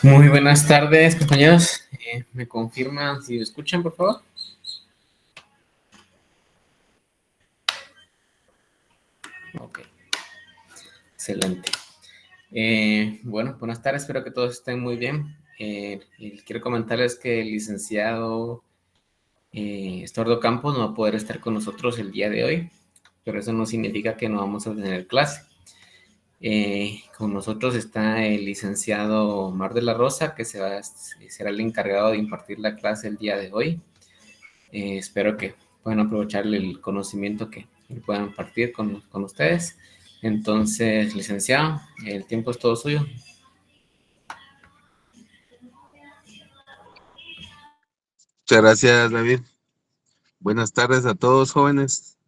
Muy buenas tardes, compañeros. ¿Me confirman si me escuchan, por favor? Ok, excelente. Bueno, buenas tardes, espero que todos estén muy bien. Y quiero comentarles que el licenciado Estuardo Campos no va a poder estar con nosotros el día de hoy, pero eso no significa que no vamos a tener clase. Con nosotros está el licenciado Omar de la Rosa, que será el encargado de impartir la clase el día de hoy. Espero que puedan aprovechar el conocimiento que puedan compartir con ustedes. Entonces, licenciado, el tiempo es todo suyo. Muchas gracias, David. Buenas tardes a todos, jóvenes.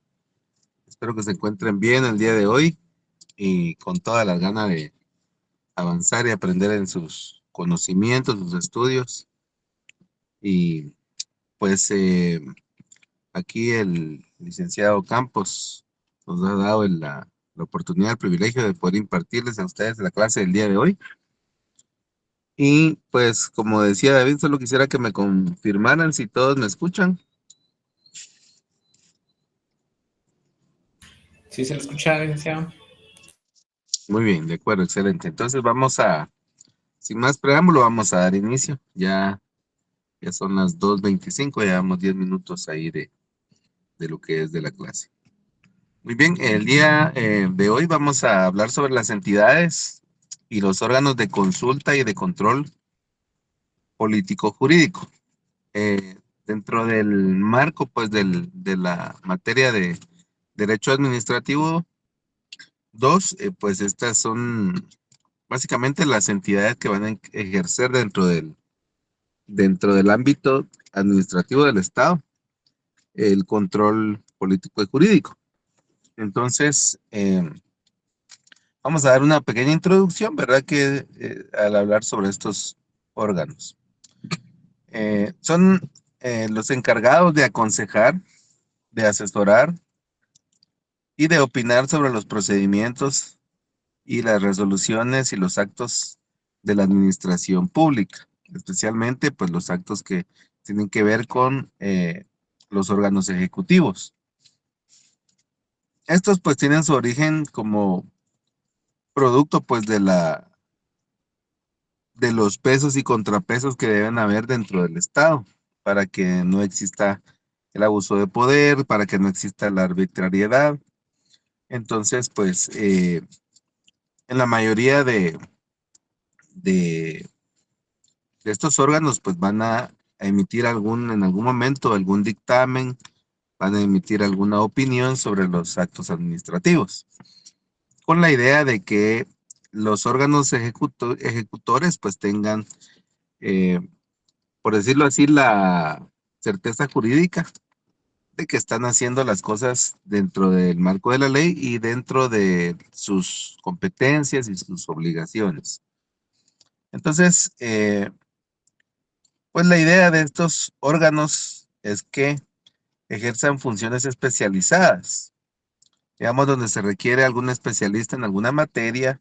Espero que se encuentren bien el día de hoy y con toda la gana de avanzar y aprender en sus conocimientos, sus estudios. Y pues aquí el licenciado Campos nos ha dado la oportunidad, el privilegio de poder impartirles a ustedes la clase del día de hoy. Y pues como decía David, solo quisiera que me confirmaran si todos me escuchan. ¿Sí se le escucha, licenciado? Muy bien, de acuerdo, excelente. Entonces sin más preámbulo, vamos a dar inicio. Ya son las 2:25, ya llevamos 10 minutos ahí de lo que es de la clase. Muy bien, el día de hoy vamos a hablar sobre las entidades y los órganos de consulta y de control político-jurídico. Dentro del marco, pues, de la materia de Derecho Administrativo 2, pues estas son básicamente las entidades que van a ejercer dentro del ámbito administrativo del Estado el control político y jurídico. Entonces, vamos a dar una pequeña introducción, ¿verdad? Que al hablar sobre estos órganos. Son los encargados de aconsejar, de asesorar y de opinar sobre los procedimientos y las resoluciones y los actos de la administración pública, especialmente pues los actos que tienen que ver con los órganos ejecutivos. Estos pues tienen su origen como producto pues de los pesos y contrapesos que deben haber dentro del Estado para que no exista el abuso de poder, para que no exista la arbitrariedad. Entonces, pues en la mayoría de, de estos órganos pues van a emitir en algún momento algún dictamen, van a emitir alguna opinión sobre los actos administrativos, con la idea de que los órganos ejecutores pues tengan, eh, por decirlo así, la certeza jurídica de que están haciendo las cosas dentro del marco de la ley y dentro de sus competencias y sus obligaciones. Entonces, pues la idea de estos órganos es que ejerzan funciones especializadas, digamos, donde se requiere algún especialista en alguna materia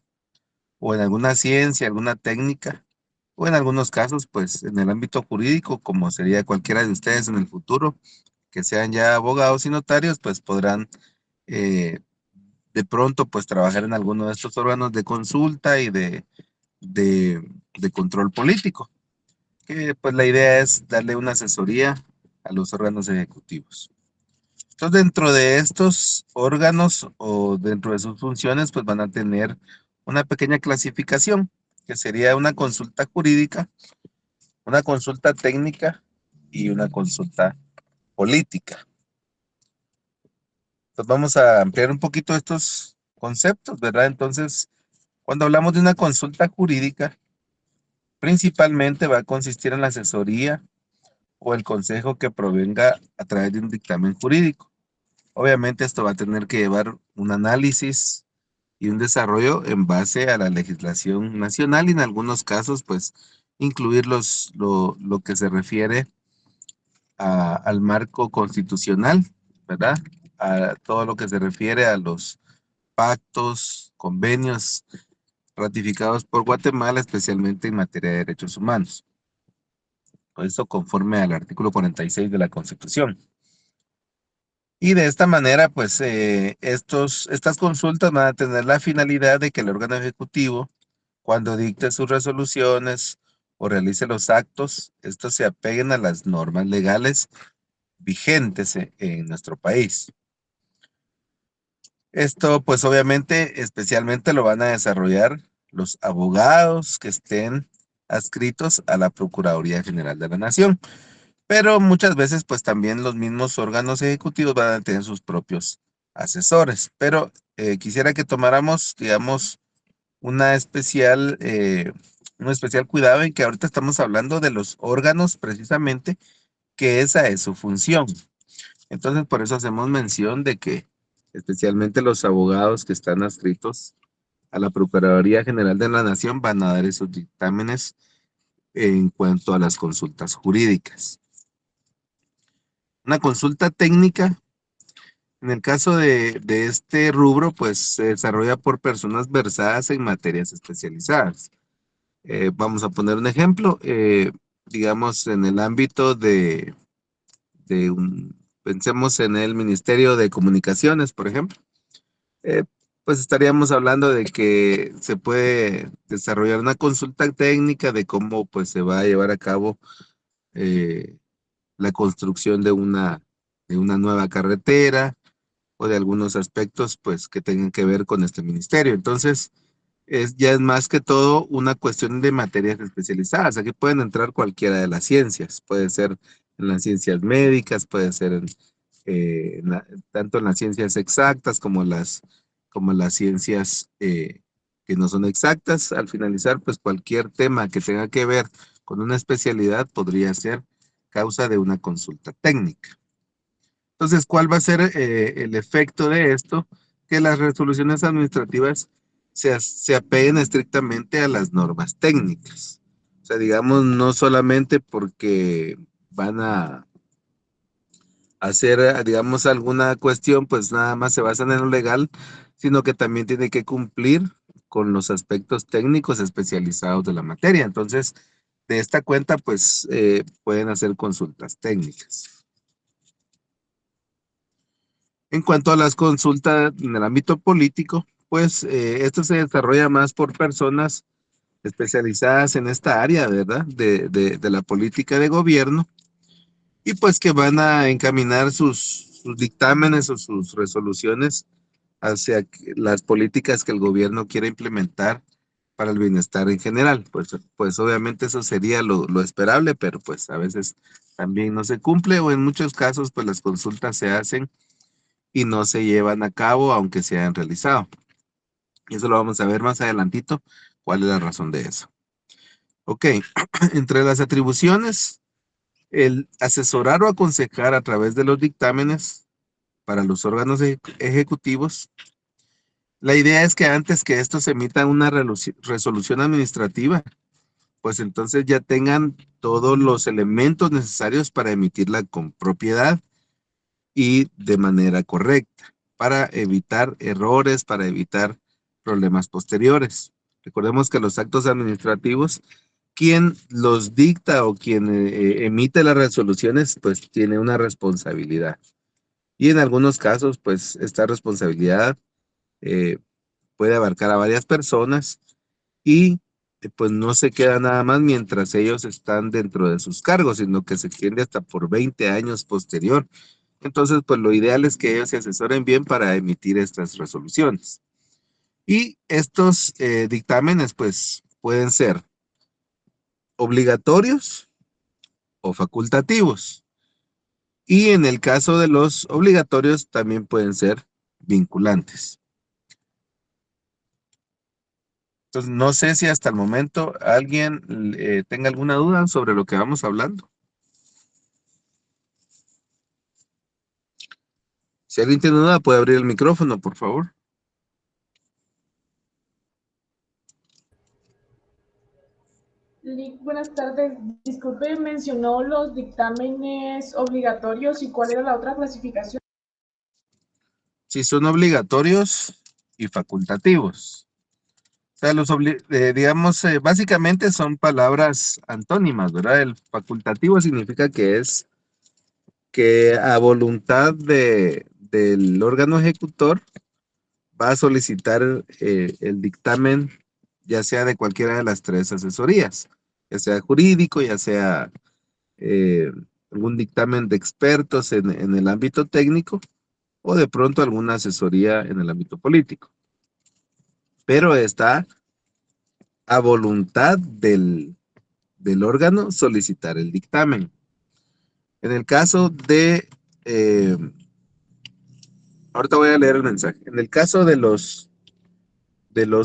o en alguna ciencia, alguna técnica, o en algunos casos, pues en el ámbito jurídico, como sería cualquiera de ustedes en el futuro, que sean ya abogados y notarios, pues podrán eh, de pronto pues trabajar en alguno de estos órganos de consulta y de, de control político, que pues la idea es darle una asesoría a los órganos ejecutivos. Entonces, dentro de estos órganos o dentro de sus funciones, pues van a tener una pequeña clasificación, que sería una consulta jurídica, una consulta técnica y una consulta política. Entonces, vamos a ampliar un poquito estos conceptos, ¿verdad? Entonces, cuando hablamos de una consulta jurídica, principalmente va a consistir en la asesoría o el consejo que provenga a través de un dictamen jurídico. Obviamente esto va a tener que llevar un análisis y un desarrollo en base a la legislación nacional y en algunos casos, pues, incluir lo que se refiere al marco constitucional, ¿verdad? A todo lo que se refiere a los pactos, convenios ratificados por Guatemala, especialmente en materia de derechos humanos. Esto conforme al artículo 46 de la Constitución. Y de esta manera, pues, estas consultas van a tener la finalidad de que el órgano ejecutivo, cuando dicte sus resoluciones o realice los actos, estos se apeguen a las normas legales vigentes en nuestro país. Esto, pues obviamente, especialmente lo van a desarrollar los abogados que estén adscritos a la Procuraduría General de la Nación. Pero muchas veces, pues también los mismos órganos ejecutivos van a tener sus propios asesores. Pero quisiera que tomáramos, digamos, un especial cuidado en que ahorita estamos hablando de los órganos precisamente, que esa es su función. Entonces, por eso hacemos mención de que especialmente los abogados que están adscritos a la Procuraduría General de la Nación van a dar esos dictámenes en cuanto a las consultas jurídicas. Una consulta técnica, en el caso de este rubro, pues se desarrolla por personas versadas en materias especializadas. Vamos a poner un ejemplo, digamos en el ámbito pensemos en el Ministerio de Comunicaciones, por ejemplo. Eh, pues estaríamos hablando de que se puede desarrollar una consulta técnica de cómo pues se va a llevar a cabo eh, la construcción de una nueva carretera o de algunos aspectos pues que tengan que ver con este ministerio. Entonces, ya es más que todo una cuestión de materias especializadas. Aquí pueden entrar cualquiera de las ciencias. Puede ser en las ciencias médicas, puede ser tanto en las ciencias exactas como las ciencias que no son exactas. Al finalizar, pues cualquier tema que tenga que ver con una especialidad podría ser causa de una consulta técnica. Entonces, ¿cuál va a ser el efecto de esto? Que las resoluciones administrativas se apeguen estrictamente a las normas técnicas. O sea, digamos, no solamente porque van a hacer, digamos, alguna cuestión, pues nada más se basan en lo legal, sino que también tiene que cumplir con los aspectos técnicos especializados de la materia. Entonces, de esta cuenta, pues pueden hacer consultas técnicas. En cuanto a las consultas en el ámbito político, pues esto se desarrolla más por personas especializadas en esta área, ¿verdad? De la política de gobierno y pues que van a encaminar sus dictámenes o sus resoluciones hacia las políticas que el gobierno quiere implementar para el bienestar en general. Pues obviamente eso sería lo esperable, pero pues a veces también no se cumple o en muchos casos pues las consultas se hacen y no se llevan a cabo aunque se hayan realizado. Y eso lo vamos a ver más adelantito, cuál es la razón de eso. Ok, entre las atribuciones, el asesorar o aconsejar a través de los dictámenes para los órganos ejecutivos. La idea es que antes que estos emitan una resolución administrativa, pues entonces ya tengan todos los elementos necesarios para emitirla con propiedad y de manera correcta, para evitar errores, para evitar problemas posteriores. Recordemos que los actos administrativos, quien los dicta o quien emite las resoluciones, pues tiene una responsabilidad. Y en algunos casos, pues esta responsabilidad eh, puede abarcar a varias personas y pues no se queda nada más mientras ellos están dentro de sus cargos, sino que se extiende hasta por 20 años posterior. Entonces, pues lo ideal es que ellos se asesoren bien para emitir estas resoluciones. Y estos dictámenes, pues, pueden ser obligatorios o facultativos. Y en el caso de los obligatorios, también pueden ser vinculantes. Entonces, no sé si hasta el momento alguien tenga alguna duda sobre lo que vamos hablando. Si alguien tiene duda, puede abrir el micrófono, por favor. Buenas tardes. Disculpe, mencionó los dictámenes obligatorios y cuál era la otra clasificación. Si son obligatorios y facultativos. O sea, digamos, básicamente son palabras antónimas, ¿verdad? El facultativo significa que es que a voluntad del órgano ejecutor va a solicitar el dictamen, ya sea de cualquiera de las tres asesorías, ya sea jurídico, ya sea eh, algún dictamen de expertos en el ámbito técnico o de pronto alguna asesoría en el ámbito político. Pero está a voluntad del órgano solicitar el dictamen. En el caso eh, ahorita voy a leer el mensaje. En el caso de los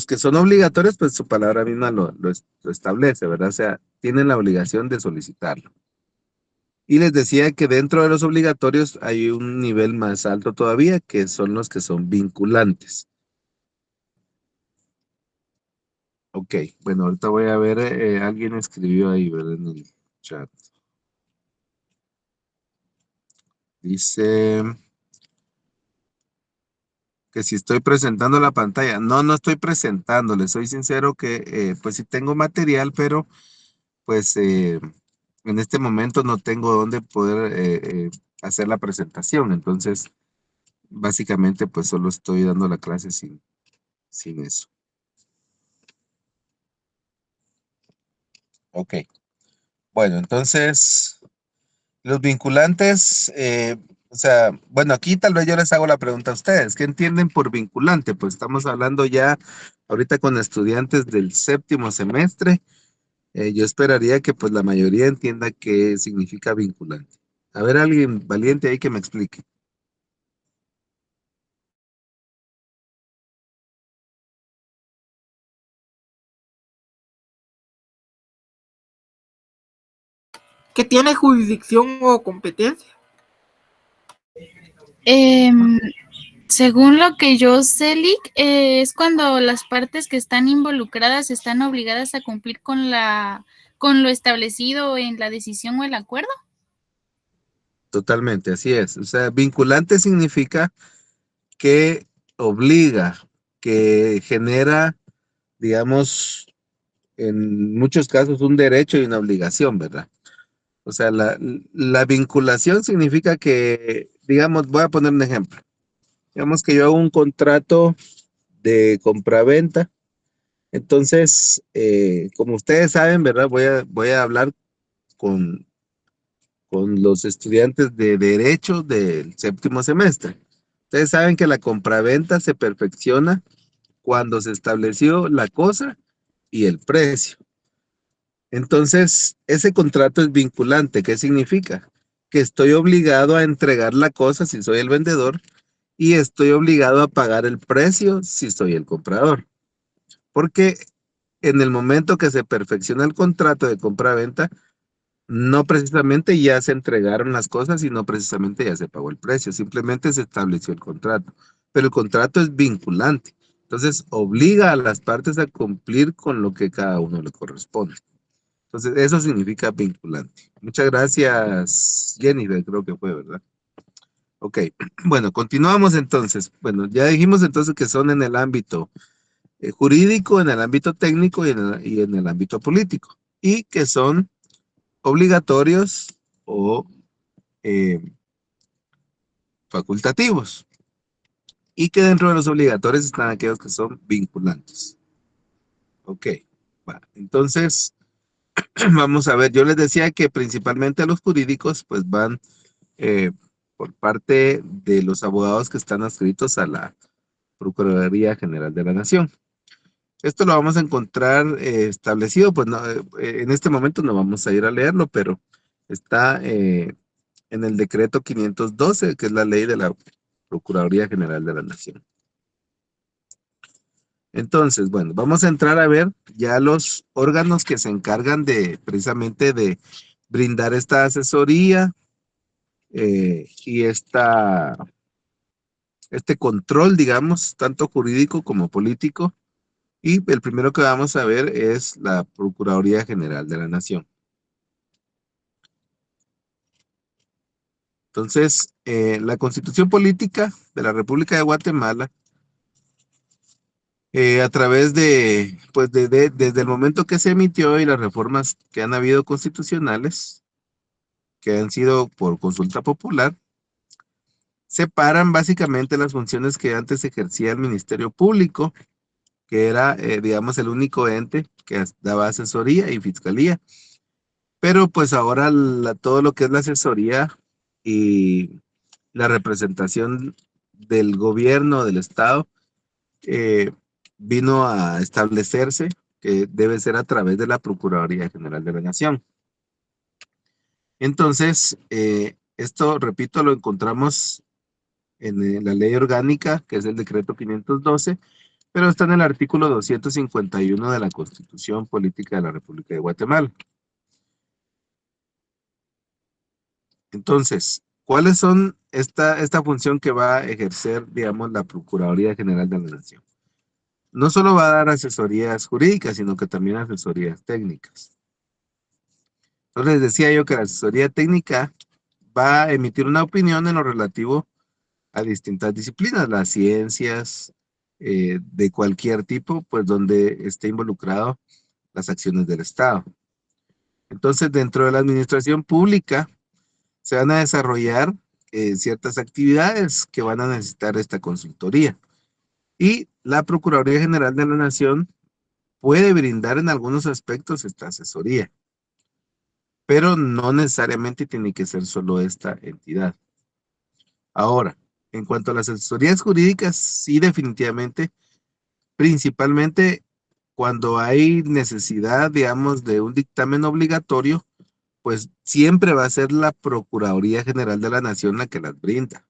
que son obligatorios, pues su palabra misma lo establece, ¿verdad? O sea, tienen la obligación de solicitarlo. Y les decía que dentro de los obligatorios hay un nivel más alto todavía, que son los que son vinculantes. Ok, bueno, ahorita voy a ver, alguien escribió ahí, ¿verdad? En el chat. Dice que si estoy presentando la pantalla. No, no estoy presentando, les soy sincero que pues sí tengo material, pero pues en este momento no tengo dónde poder hacer la presentación. Entonces, básicamente pues solo estoy dando la clase sin eso. Ok, bueno, entonces los vinculantes, o sea, bueno, aquí tal vez yo les hago la pregunta a ustedes, ¿qué entienden por vinculante? Pues estamos hablando ya ahorita con estudiantes del séptimo semestre. Yo esperaría que pues la mayoría entienda qué significa vinculante. A ver, alguien valiente ahí que me explique. ¿Que tiene jurisdicción o competencia? Según lo que yo sé, Lick, es cuando las partes que están involucradas están obligadas a cumplir con lo establecido en la decisión o el acuerdo. Totalmente, así es. O sea, vinculante significa que obliga, que genera, digamos, en muchos casos un derecho y una obligación, ¿verdad? O sea, la vinculación significa que, digamos, voy a poner un ejemplo. Digamos que yo hago un contrato de compraventa. Entonces, como ustedes saben, ¿verdad? Voy a hablar con, con los estudiantes de Derecho del séptimo semestre. Ustedes saben que la compraventa se perfecciona cuando se estableció la cosa y el precio. Entonces, ese contrato es vinculante. ¿Qué significa? Que estoy obligado a entregar la cosa si soy el vendedor y estoy obligado a pagar el precio si soy el comprador. Porque en el momento que se perfecciona el contrato de compra-venta, no precisamente ya se entregaron las cosas y no precisamente ya se pagó el precio, simplemente se estableció el contrato. Pero el contrato es vinculante, entonces obliga a las partes a cumplir con lo que cada uno le corresponde. Entonces, eso significa vinculante. Muchas gracias, Jennifer, creo que fue, ¿verdad? Ok, bueno, continuamos entonces. Bueno, ya dijimos entonces que son en el ámbito jurídico, en el ámbito técnico y en el ámbito político, y que son obligatorios o eh, facultativos, y que dentro de los obligatorios están aquellos que son vinculantes. Ok, va. Entonces, vamos a ver, yo les decía que principalmente los jurídicos pues van eh, por parte de los abogados que están adscritos a la Procuraduría General de la Nación. Esto lo vamos a encontrar establecido, pues no, en este momento no vamos a ir a leerlo, pero está en el decreto 512, que es la ley de la Procuraduría General de la Nación. Entonces, bueno, vamos a entrar a ver ya los órganos que se encargan precisamente de brindar esta asesoría y este control, digamos, tanto jurídico como político. Y el primero que vamos a ver es la Procuraduría General de la Nación. Entonces, la Constitución Política de la República de Guatemala a través de, pues desde el momento que se emitió y las reformas que han habido constitucionales, que han sido por consulta popular, separan básicamente las funciones que antes ejercía el Ministerio Público, que era, digamos, el único ente que daba asesoría y fiscalía. Pero pues ahora todo lo que es la asesoría y la representación del gobierno, del Estado, vino a establecerse que debe ser a través de la Procuraduría General de la Nación. Entonces, esto, repito, lo encontramos en la ley orgánica, que es el decreto 512, pero está en el artículo 251 de la Constitución Política de la República de Guatemala. Entonces, ¿cuáles son esta función que va a ejercer, digamos, la Procuraduría General de la Nación? No solo va a dar asesorías jurídicas, sino que también asesorías técnicas. Entonces, les decía yo que la asesoría técnica va a emitir una opinión en lo relativo a distintas disciplinas, las ciencias de cualquier tipo, pues donde esté involucrado las acciones del Estado. Entonces, dentro de la administración pública, se van a desarrollar ciertas actividades que van a necesitar esta consultoría. Y la Procuraduría General de la Nación puede brindar en algunos aspectos esta asesoría, pero no necesariamente tiene que ser solo esta entidad. Ahora, en cuanto a las asesorías jurídicas, sí, definitivamente, principalmente cuando hay necesidad, digamos, de un dictamen obligatorio, pues siempre va a ser la Procuraduría General de la Nación la que las brinda.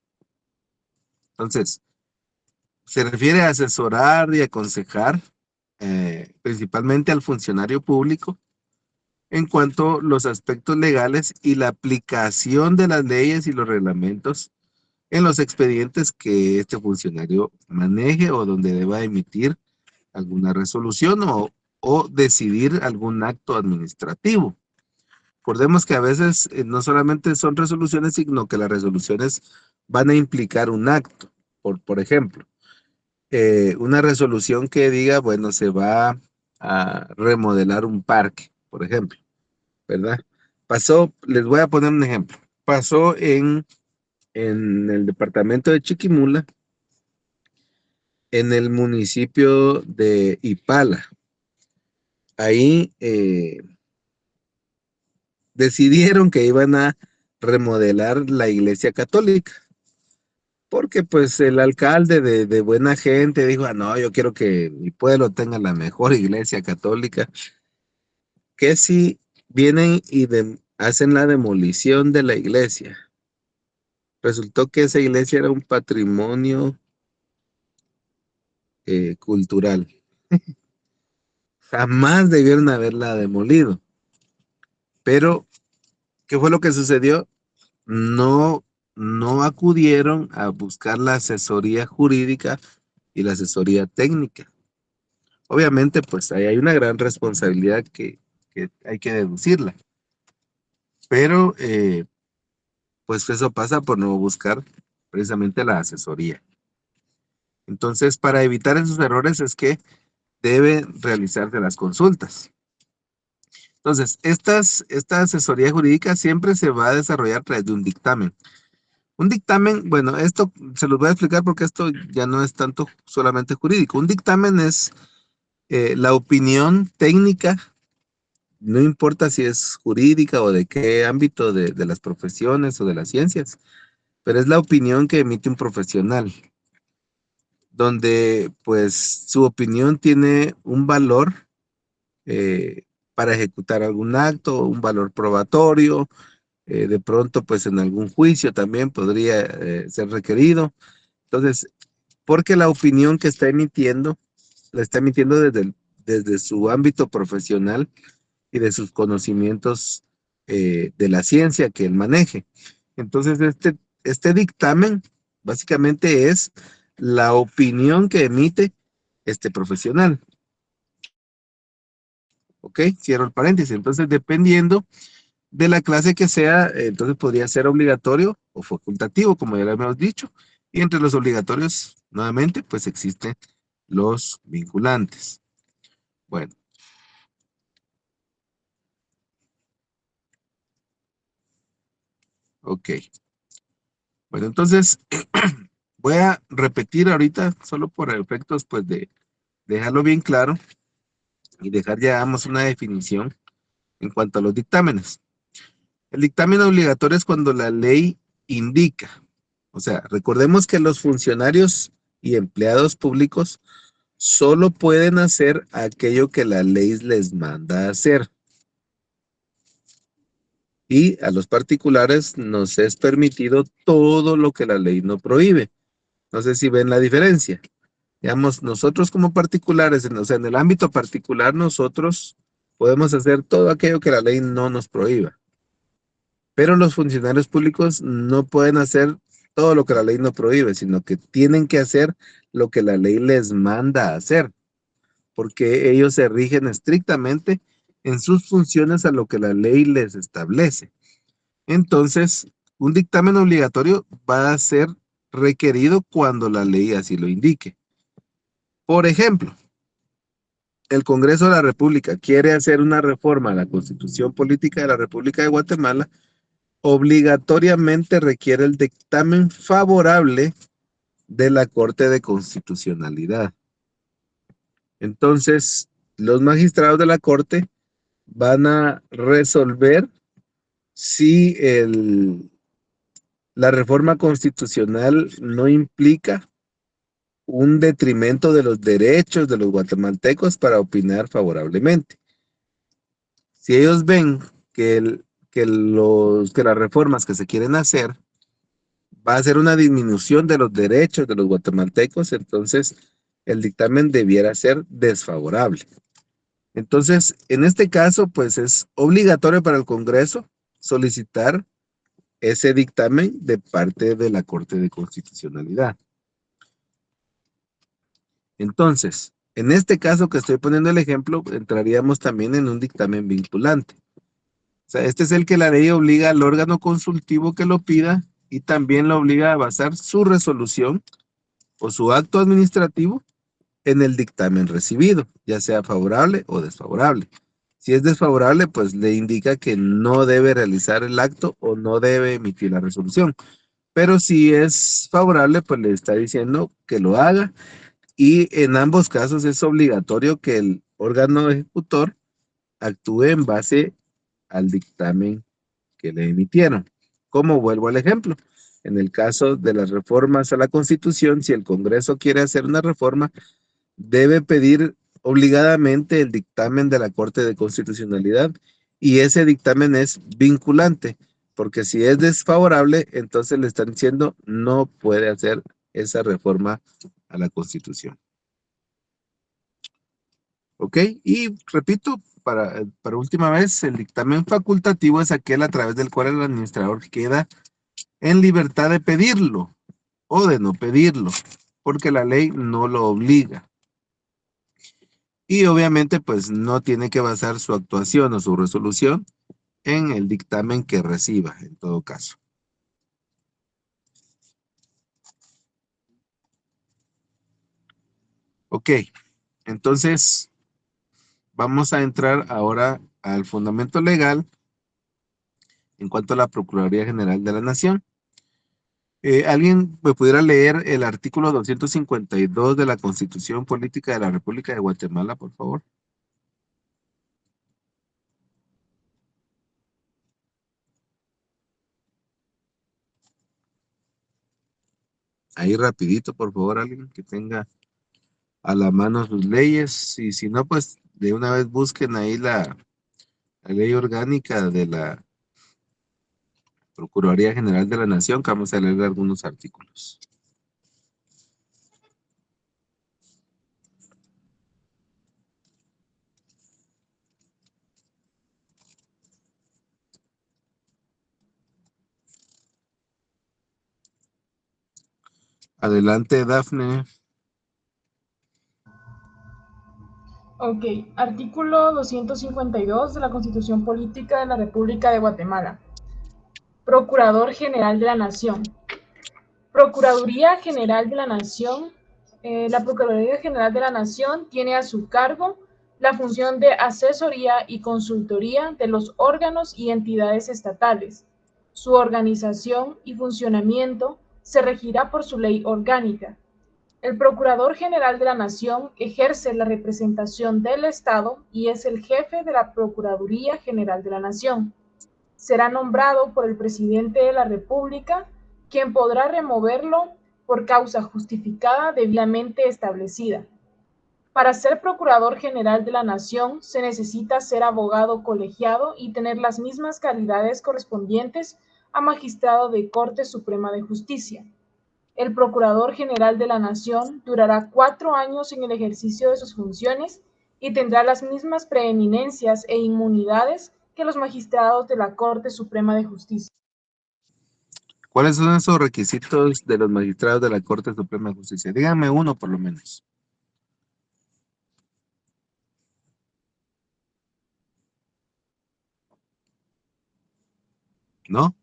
Entonces, se refiere a asesorar y aconsejar principalmente al funcionario público en cuanto a los aspectos legales y la aplicación de las leyes y los reglamentos en los expedientes que este funcionario maneje o donde deba emitir alguna resolución o decidir algún acto administrativo. Recordemos que a veces no solamente son resoluciones, sino que las resoluciones van a implicar un acto. Por ejemplo, una resolución que diga, bueno, se va a remodelar un parque, por ejemplo, ¿verdad? Pasó, les voy a poner un ejemplo. Pasó en el departamento de Chiquimula, en el municipio de Ipala. Ahí decidieron que iban a remodelar la iglesia católica, porque pues el alcalde de buena gente dijo, ah, no, yo quiero que mi pueblo tenga la mejor iglesia católica, que si vienen y hacen la demolición de la iglesia. Resultó que esa iglesia era un patrimonio cultural. Jamás debieron haberla demolido. Pero, ¿qué fue lo que sucedió? No acudieron a buscar la asesoría jurídica y la asesoría técnica. Obviamente, pues ahí hay una gran responsabilidad que hay que deducirla. Pero, pues eso pasa por no buscar precisamente la asesoría. Entonces, para evitar esos errores es que deben realizarse las consultas. Entonces, esta asesoría jurídica siempre se va a desarrollar a través de un dictamen. Un dictamen, bueno, esto se los voy a explicar porque esto ya no es tanto solamente jurídico. Un dictamen es la opinión técnica, no importa si es jurídica o de qué ámbito de las profesiones o de las ciencias, pero es la opinión que emite un profesional, donde pues su opinión tiene un valor para ejecutar algún acto, un valor probatorio, de pronto pues en algún juicio también podría ser requerido. Entonces, porque la opinión que está emitiendo, la está emitiendo desde su ámbito profesional y de sus conocimientos de la ciencia que él maneje. Entonces, este dictamen básicamente es la opinión que emite este profesional. ¿Ok? Cierro el paréntesis. Entonces, dependiendo de la clase que sea, entonces podría ser obligatorio o facultativo, como ya lo hemos dicho. Y entre los obligatorios, nuevamente, pues existe los vinculantes. Bueno. Ok. Bueno, entonces voy a repetir ahorita, solo por efectos, pues, de dejarlo bien claro y dejar ya, digamos, una definición en cuanto a los dictámenes. El dictamen obligatorio es cuando la ley indica. O sea, recordemos que los funcionarios y empleados públicos solo pueden hacer aquello que la ley les manda a hacer. Y a los particulares nos es permitido todo lo que la ley no prohíbe. No sé si ven la diferencia. Digamos, nosotros como particulares, o sea, en el ámbito particular, nosotros podemos hacer todo aquello que la ley no nos prohíba. Pero los funcionarios públicos no pueden hacer todo lo que la ley no prohíbe, sino que tienen que hacer lo que la ley les manda a hacer, porque ellos se rigen estrictamente en sus funciones a lo que la ley les establece. Entonces, un dictamen obligatorio va a ser requerido cuando la ley así lo indique. Por ejemplo, el Congreso de la República quiere hacer una reforma a la Constitución Política de la República de Guatemala, obligatoriamente requiere el dictamen favorable de la Corte de Constitucionalidad. Entonces, los magistrados de la Corte van a resolver si la reforma constitucional no implica un detrimento de los derechos de los guatemaltecos para opinar favorablemente. Si ellos ven que las reformas que se quieren hacer va a ser una disminución de los derechos de los guatemaltecos, entonces el dictamen debiera ser desfavorable. Entonces, en este caso, pues es obligatorio para el Congreso solicitar ese dictamen de parte de la Corte de Constitucionalidad. Entonces, en este caso que estoy poniendo el ejemplo, entraríamos también en un dictamen vinculante. O sea, este es el que la ley obliga al órgano consultivo que lo pida y también lo obliga a basar su resolución o su acto administrativo en el dictamen recibido, ya sea favorable o desfavorable. Si es desfavorable, pues le indica que no debe realizar el acto o no debe emitir la resolución. Pero si es favorable, pues le está diciendo que lo haga. Y en ambos casos es obligatorio que el órgano ejecutor actúe en base al dictamen que le emitieron. Como vuelvo al ejemplo, en el caso de las reformas a la Constitución, si el Congreso quiere hacer una reforma, debe pedir obligadamente el dictamen de la Corte de Constitucionalidad y ese dictamen es vinculante, porque si es desfavorable, entonces le están diciendo no puede hacer esa reforma a la Constitución. ¿Ok? Y repito, para última vez, el dictamen facultativo es aquel a través del cual el administrador queda en libertad de pedirlo o de no pedirlo, porque la ley no lo obliga. Y obviamente, pues no tiene que basar su actuación o su resolución en el dictamen que reciba, en todo caso. Ok, entonces vamos a entrar ahora al fundamento legal en cuanto a la Procuraduría General de la Nación. ¿Alguien me pudiera leer el artículo 252 de la Constitución Política de la República de Guatemala, por favor? Ahí rapidito, por favor, alguien que tenga a la mano sus leyes. Y si no, pues de una vez busquen ahí la ley orgánica de la Procuraduría General de la Nación, que vamos a leer algunos artículos. Adelante, Dafne. Ok, artículo 252 de la Constitución Política de la República de Guatemala. Procurador General de la Nación. Procuraduría General de la Nación La Procuraduría General de la Nación tiene a su cargo la función de asesoría y consultoría de los órganos y entidades estatales. Su organización y funcionamiento se regirá por su ley orgánica. El Procurador General de la Nación ejerce la representación del Estado y es el jefe de la Procuraduría General de la Nación. Será nombrado por el Presidente de la República, quien podrá removerlo por causa justificada debidamente establecida. Para ser Procurador General de la Nación se necesita ser abogado colegiado y tener las mismas calidades correspondientes a magistrado de Corte Suprema de Justicia. El Procurador General de la Nación durará 4 años en el ejercicio de sus funciones y tendrá las mismas preeminencias e inmunidades que los magistrados de la Corte Suprema de Justicia. ¿Cuáles son esos requisitos de los magistrados de la Corte Suprema de Justicia? Díganme uno por lo menos. ¿No?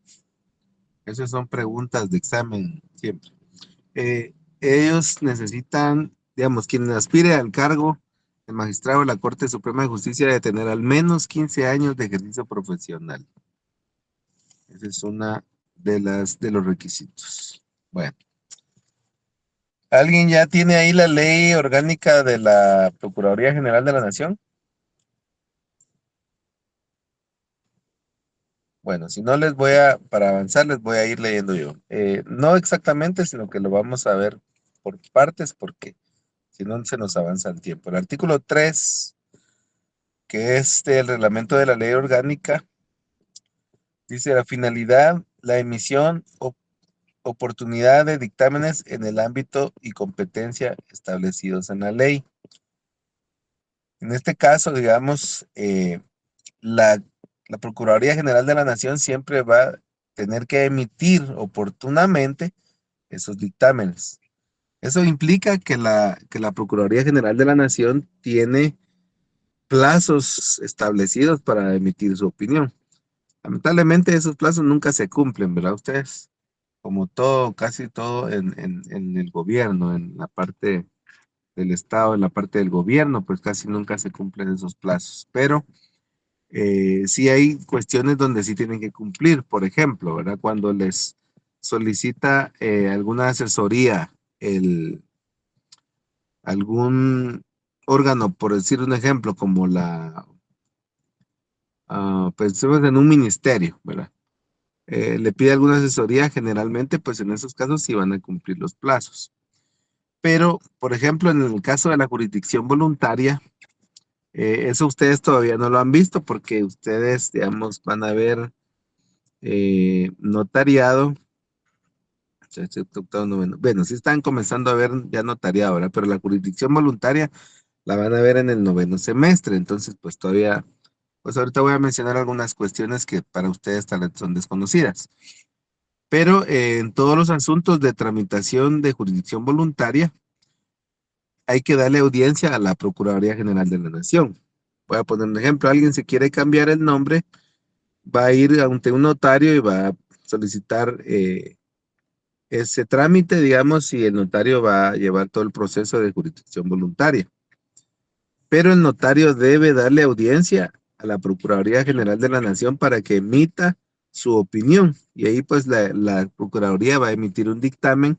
Esas son preguntas de examen siempre. Ellos necesitan, digamos, quien aspire al cargo de magistrado de la Corte Suprema de Justicia debe tener al menos 15 años de ejercicio profesional. Esa es una de los requisitos. Bueno. ¿Alguien ya tiene ahí la ley orgánica de la Procuraduría General de la Nación? Bueno, si no para avanzar les voy a ir leyendo yo. No exactamente, sino que lo vamos a ver por partes porque si no se nos avanza el tiempo. El artículo 3, que es el reglamento de la ley orgánica, dice la finalidad, la emisión o oportunidad de dictámenes en el ámbito y competencia establecidos en la ley. En este caso, digamos, la Procuraduría General de la Nación siempre va a tener que emitir oportunamente esos dictámenes. Eso implica que la Procuraduría General de la Nación tiene plazos establecidos para emitir su opinión. Lamentablemente esos plazos nunca se cumplen, ¿verdad ustedes? Como todo, casi todo en el gobierno, en la parte del Estado, en la parte del gobierno, pues casi nunca se cumplen esos plazos. Pero sí hay cuestiones donde sí tienen que cumplir. Por ejemplo, ¿verdad? Cuando les solicita alguna asesoría, algún órgano, por decir un ejemplo, como pensemos en un ministerio, ¿verdad? Le pide alguna asesoría, generalmente, pues en esos casos sí van a cumplir los plazos. Pero, por ejemplo, en el caso de la jurisdicción voluntaria, eso ustedes todavía no lo han visto porque ustedes, digamos, van a ver notariado. Bueno, sí están comenzando a ver ya notariado, ¿verdad? Pero la jurisdicción voluntaria la van a ver en el 9º semestre. Entonces, pues todavía, pues ahorita voy a mencionar algunas cuestiones que para ustedes tal vez son desconocidas. Pero en todos los asuntos de tramitación de jurisdicción voluntaria, hay que darle audiencia a la Procuraduría General de la Nación. Voy a poner un ejemplo. Alguien se quiere cambiar el nombre, va a ir ante un notario y va a solicitar ese trámite, digamos, y el notario va a llevar todo el proceso de jurisdicción voluntaria. Pero el notario debe darle audiencia a la Procuraduría General de la Nación para que emita su opinión. Y ahí pues la Procuraduría va a emitir un dictamen.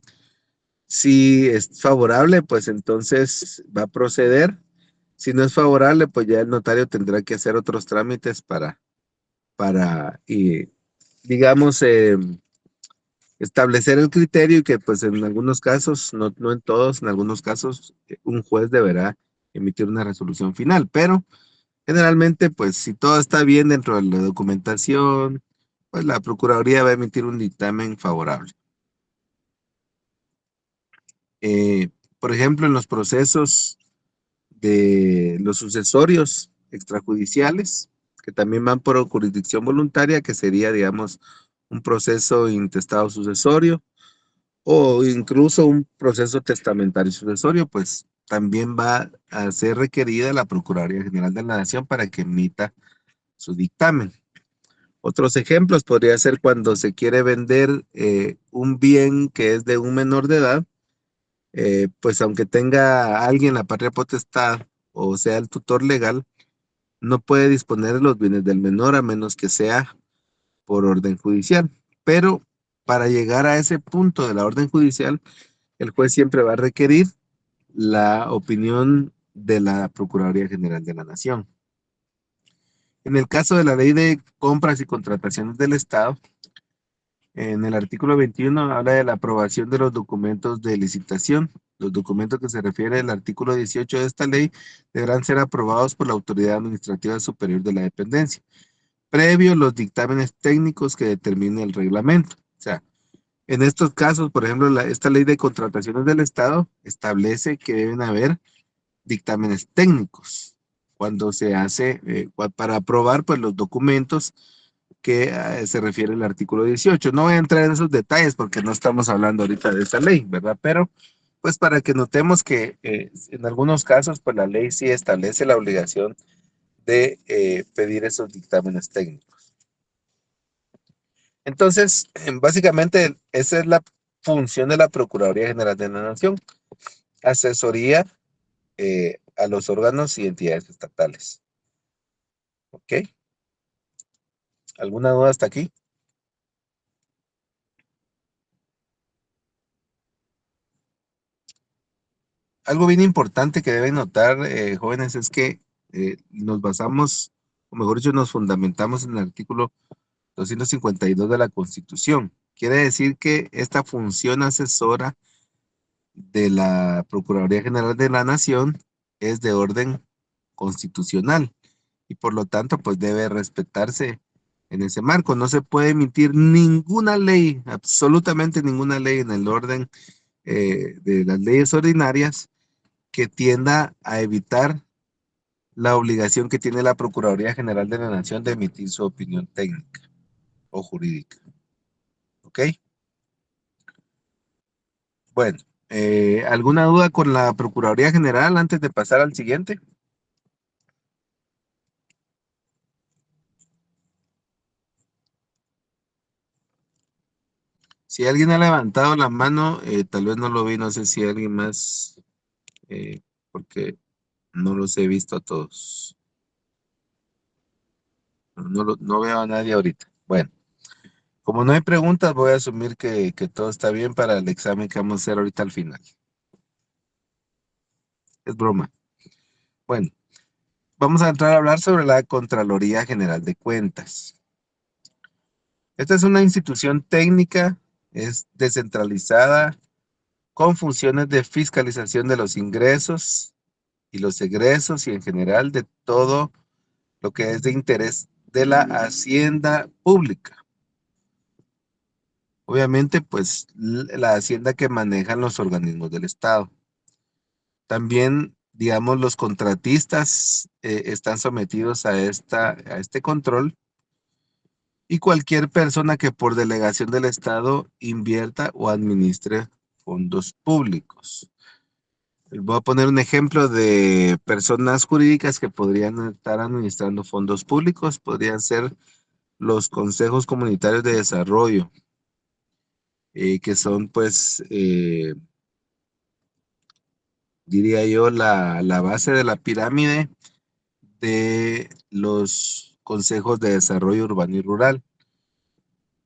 Si es favorable, pues entonces va a proceder. Si no es favorable, pues ya el notario tendrá que hacer otros trámites para digamos, establecer el criterio y que pues en algunos casos, no en todos, en algunos casos, un juez deberá emitir una resolución final. Pero generalmente, pues si todo está bien dentro de la documentación, pues la Procuraduría va a emitir un dictamen favorable. Por ejemplo, en los procesos de los sucesorios extrajudiciales, que también van por jurisdicción voluntaria, que sería, digamos, un proceso intestado sucesorio o incluso un proceso testamentario sucesorio, pues también va a ser requerida la Procuraduría General de la Nación para que emita su dictamen. Otros ejemplos podría ser cuando se quiere vender un bien que es de un menor de edad pues aunque tenga alguien la patria potestad o sea el tutor legal, no puede disponer de los bienes del menor a menos que sea por orden judicial. Pero para llegar a ese punto de la orden judicial, el juez siempre va a requerir la opinión de la Procuraduría General de la Nación. En el caso de la Ley de Compras y Contrataciones del Estado, en el artículo 21 habla de la aprobación de los documentos de licitación. Los documentos que se refiere al artículo 18 de esta ley deberán ser aprobados por la Autoridad Administrativa Superior de la Dependencia, previo los dictámenes técnicos que determine el reglamento. O sea, en estos casos, por ejemplo, esta ley de contrataciones del Estado establece que deben haber dictámenes técnicos cuando se hace, para aprobar pues, los documentos que se refiere al artículo 18. No voy a entrar en esos detalles porque no estamos hablando ahorita de esa ley, ¿verdad? Pero pues para que notemos que en algunos casos pues la ley sí establece la obligación de pedir esos dictámenes técnicos. Entonces, básicamente esa es la función de la Procuraduría General de la Nación, asesoría a los órganos y entidades estatales. ¿Ok? ¿Alguna duda hasta aquí? Algo bien importante que deben notar, jóvenes, es que nos basamos, o mejor dicho, nos fundamentamos en el artículo 252 de la Constitución. Quiere decir que esta función asesora de la Procuraduría General de la Nación es de orden constitucional y por lo tanto, pues debe respetarse en ese marco. No se puede emitir ninguna ley, absolutamente ninguna ley en el orden de las leyes ordinarias que tienda a evitar la obligación que tiene la Procuraduría General de la Nación de emitir su opinión técnica o jurídica. ¿Ok? Bueno, ¿alguna duda con la Procuraduría General antes de pasar al siguiente? Si alguien ha levantado la mano, tal vez no lo vi, no sé si alguien más, porque no los he visto a todos. No veo a nadie ahorita. Bueno, como no hay preguntas, voy a asumir que todo está bien para el examen que vamos a hacer ahorita al final. Es broma. Bueno, vamos a entrar a hablar sobre la Contraloría General de Cuentas. Esta es una institución técnica, es descentralizada, con funciones de fiscalización de los ingresos y los egresos y en general de todo lo que es de interés de la hacienda pública. Obviamente, pues la hacienda que manejan los organismos del Estado. También, digamos, los contratistas están sometidos a este control y cualquier persona que por delegación del Estado invierta o administre fondos públicos. Voy a poner un ejemplo de personas jurídicas que podrían estar administrando fondos públicos. Podrían ser los consejos comunitarios de desarrollo, que son, pues, diría yo, la base de la pirámide de los consejos de desarrollo urbano y rural.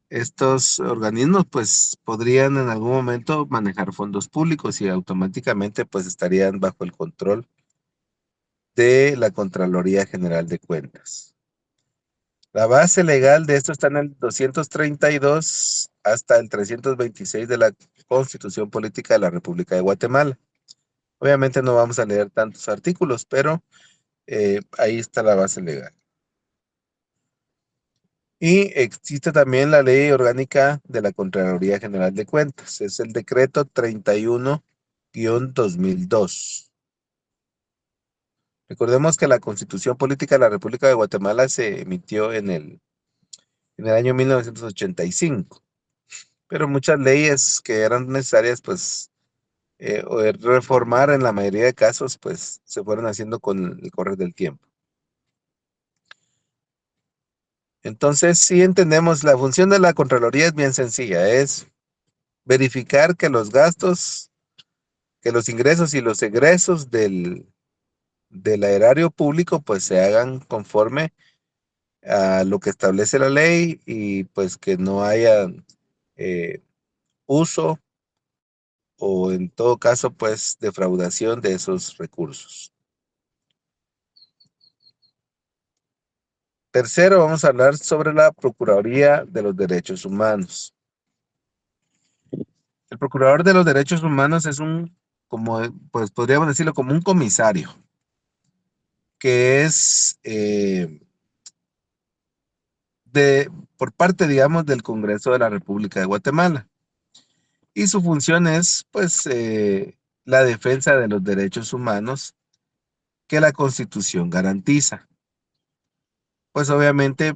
Estos organismos, pues, podrían en algún momento manejar fondos públicos y automáticamente, pues, estarían bajo el control de la Contraloría General de Cuentas. La base legal de esto está en el 232 hasta el 326 de la Constitución Política de la República de Guatemala. Obviamente no vamos a leer tantos artículos, pero ahí está la base legal. Y existe también la Ley Orgánica de la Contraloría General de Cuentas. Es el decreto 31-2002. Recordemos que la Constitución Política de la República de Guatemala se emitió en el año 1985, pero muchas leyes que eran necesarias, pues, reformar en la mayoría de casos, pues, se fueron haciendo con el correr del tiempo. Entonces, sí entendemos, la función de la Contraloría es bien sencilla, es verificar que los gastos que los ingresos y los egresos del erario público pues se hagan conforme a lo que establece la ley y pues que no haya uso o en todo caso pues defraudación de esos recursos. Tercero, vamos a hablar sobre la Procuraduría de los Derechos Humanos. El Procurador de los Derechos Humanos es como, pues podríamos decirlo, como un comisario, que es por parte, digamos, del Congreso de la República de Guatemala. Y su función es, pues, la defensa de los derechos humanos que la Constitución garantiza. Pues obviamente,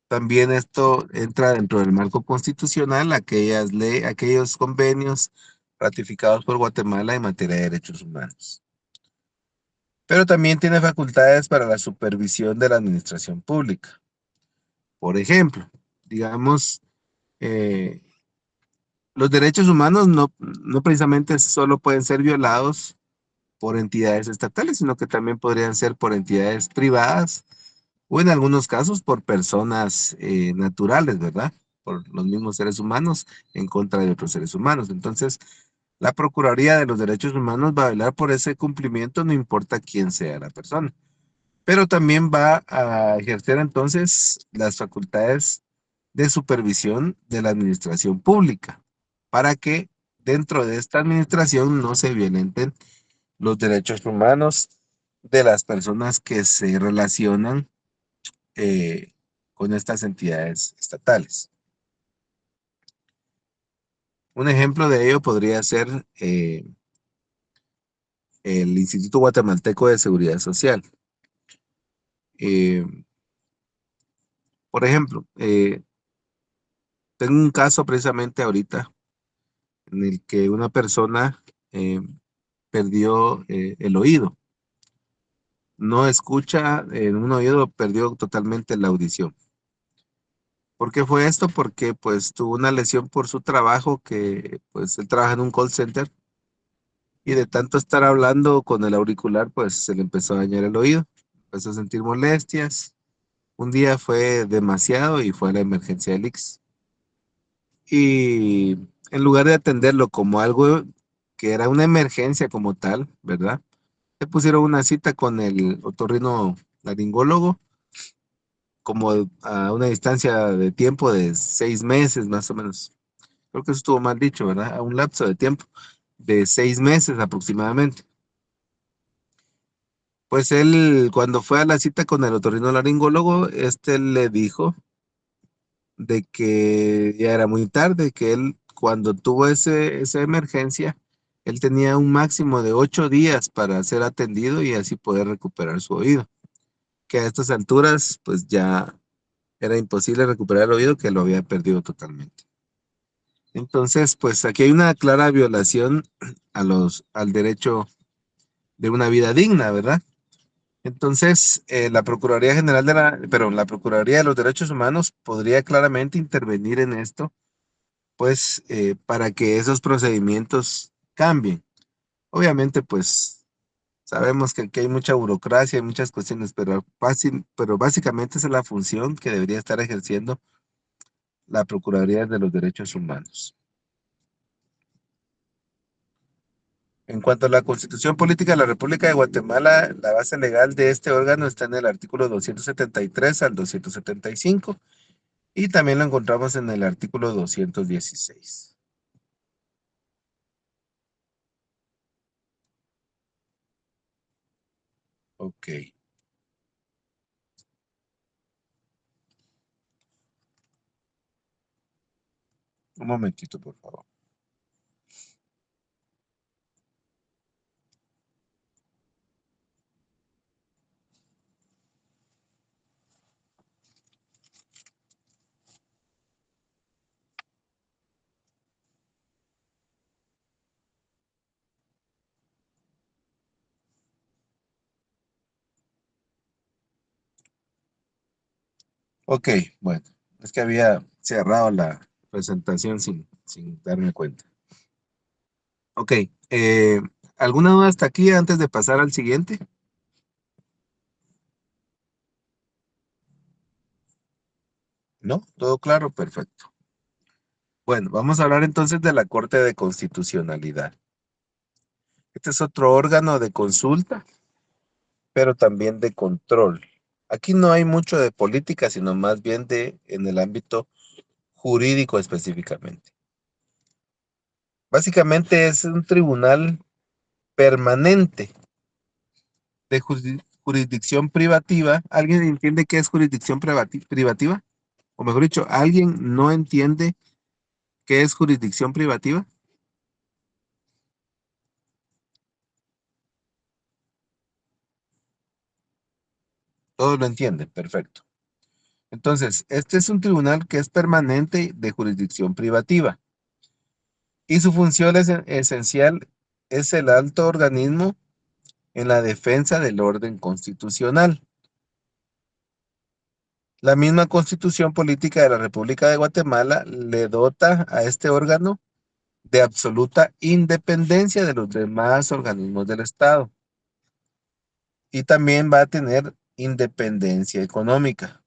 también esto entra dentro del marco constitucional, aquellos convenios ratificados por Guatemala en materia de derechos humanos. Pero también tiene facultades para la supervisión de la administración pública. Por ejemplo, digamos, los derechos humanos no precisamente solo pueden ser violados por entidades estatales, sino que también podrían ser por entidades privadas o en algunos casos por personas naturales, ¿verdad? Por los mismos seres humanos en contra de otros seres humanos. Entonces, la Procuraduría de los Derechos Humanos va a velar por ese cumplimiento, no importa quién sea la persona. Pero también va a ejercer entonces las facultades de supervisión de la administración pública para que dentro de esta administración no se violenten los derechos humanos de las personas que se relacionan con estas entidades estatales. Un ejemplo de ello podría ser el Instituto Guatemalteco de Seguridad Social. Por ejemplo, tengo un caso precisamente ahorita en el que una persona perdió el oído. No escucha en un oído, perdió totalmente la audición. ¿Por qué fue esto? Porque pues tuvo una lesión por su trabajo, que pues él trabaja en un call center y de tanto estar hablando con el auricular pues se le empezó a dañar el oído, empezó a sentir molestias. Un día fue demasiado y fue a la emergencia del ICS. Y en lugar de atenderlo como algo que era una emergencia como tal, ¿verdad? Le pusieron una cita con el otorrino laringólogo como a una distancia de tiempo de 6 meses más o menos. Creo que eso estuvo mal dicho, ¿verdad? A un lapso de tiempo de 6 meses aproximadamente. Pues él, cuando fue a la cita con el otorrinolaringólogo, le dijo de que ya era muy tarde, que él, cuando tuvo esa emergencia, él tenía un máximo de 8 días para ser atendido y así poder recuperar su oído. Que a estas alturas, pues ya era imposible recuperar el oído, que lo había perdido totalmente. Entonces, pues aquí hay una clara violación al derecho de una vida digna, ¿verdad? Entonces, la la Procuraduría de los Derechos Humanos podría claramente intervenir en esto, pues, para que esos procedimientos cambien. Obviamente, pues, sabemos que aquí hay mucha burocracia y muchas cuestiones, pero básicamente esa es la función que debería estar ejerciendo la Procuraduría de los Derechos Humanos. En cuanto a la Constitución Política de la República de Guatemala, la base legal de este órgano está en el artículo 273 al 275 y también lo encontramos en el artículo 216. Ok. Un momentito, por favor. Ok, bueno, es que había cerrado la presentación sin darme cuenta. Ok, ¿alguna duda hasta aquí antes de pasar al siguiente? ¿No? ¿Todo claro? Perfecto. Bueno, vamos a hablar entonces de la Corte de Constitucionalidad. Este es otro órgano de consulta, pero también de control. Aquí no hay mucho de política, sino más bien en el ámbito jurídico específicamente. Básicamente es un tribunal permanente de jurisdicción privativa. ¿Alguien entiende qué es jurisdicción privativa? O mejor dicho, ¿alguien no entiende qué es jurisdicción privativa? Todos lo entienden, perfecto. Entonces, este es un tribunal que es permanente de jurisdicción privativa y su función esencial es el alto organismo en la defensa del orden constitucional. La misma Constitución Política de la República de Guatemala le dota a este órgano de absoluta independencia de los demás organismos del Estado y también va a tener independencia económica.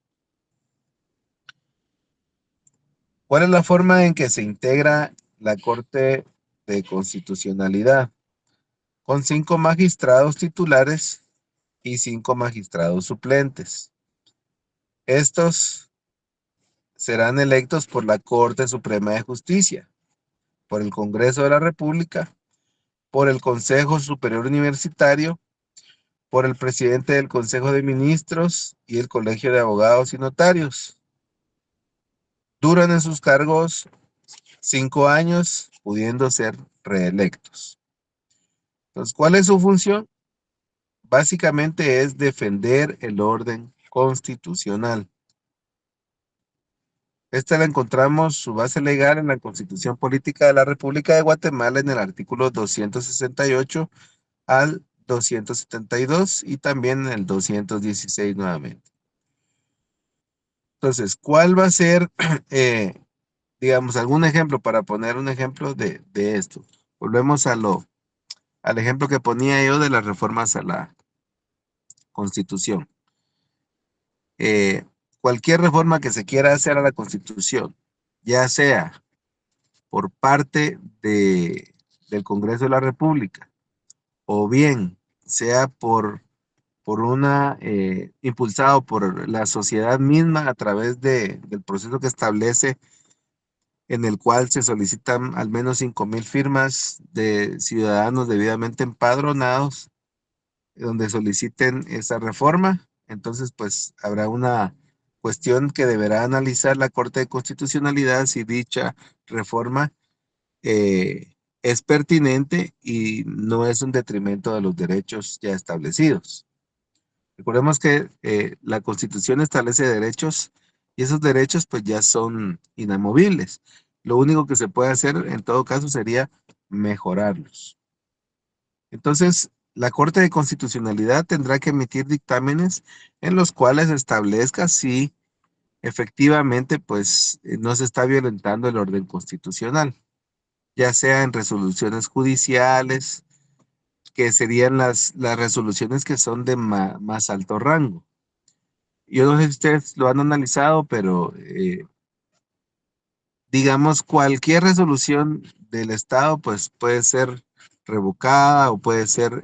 ¿Cuál es la forma en que se integra la Corte de Constitucionalidad? Con 5 magistrados titulares y 5 magistrados suplentes. Estos serán electos por la Corte Suprema de Justicia, por el Congreso de la República, por el Consejo Superior Universitario, por el presidente del Consejo de Ministros y el Colegio de Abogados y Notarios. Duran en sus cargos 5 años, pudiendo ser reelectos. Entonces, ¿cuál es su función? Básicamente es defender el orden constitucional. Esta la encontramos su base legal en la Constitución Política de la República de Guatemala en el artículo 268 al 272 y también en el 216 nuevamente. Entonces, ¿cuál va a ser, digamos, algún ejemplo para poner un ejemplo de esto? Volvemos al ejemplo que ponía yo de las reformas a la Constitución. Cualquier reforma que se quiera hacer a la Constitución, ya sea por parte del Congreso de la República o bien sea impulsado por la sociedad misma a través del proceso que establece en el cual se solicitan al menos 5,000 firmas de ciudadanos debidamente empadronados, donde soliciten esa reforma. Entonces, pues habrá una cuestión que deberá analizar la Corte de Constitucionalidad si dicha reforma es pertinente y no es un detrimento de los derechos ya establecidos. Recordemos que la Constitución establece derechos y esos derechos pues ya son inamovibles. Lo único que se puede hacer en todo caso sería mejorarlos. Entonces, la Corte de Constitucionalidad tendrá que emitir dictámenes en los cuales establezca si efectivamente pues no se está violentando el orden constitucional, ya sea en resoluciones judiciales, que serían las resoluciones que son de más alto rango. Yo no sé si ustedes lo han analizado, pero digamos, cualquier resolución del Estado pues puede ser revocada o puede ser,